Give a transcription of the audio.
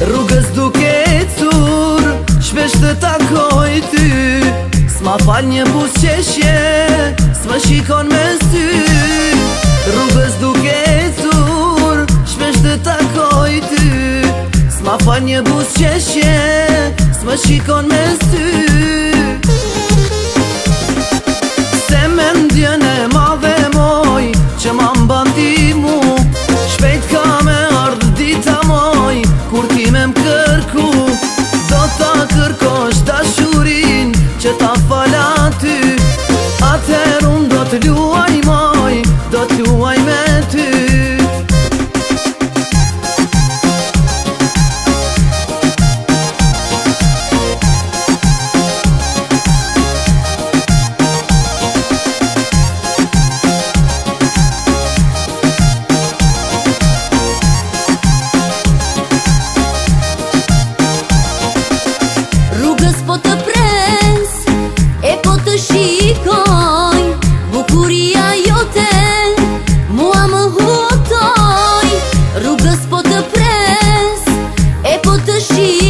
Rrugës duke ecur, shpesh të takoj ty. S'ma fal një buzëqeshje, s'ma shikon me sy. Rrugës duke ecur, shpesh të takoj ty. S'ma fal një buzëqeshje, s'ma shikon me sy. Se me ndjen e madhe moj, që ma mban ti mu. Shpejt ka me ardh dita moj, kur ti me m'kërku. Do ta kërkosh dashurin, që ta fala ty. Atëher unë do të luaj moj, do të luaj me ty. Po të pres, e po të shikoj, bukuria jote mua më hutoj. Rrugës po të pres, e po të shikoj.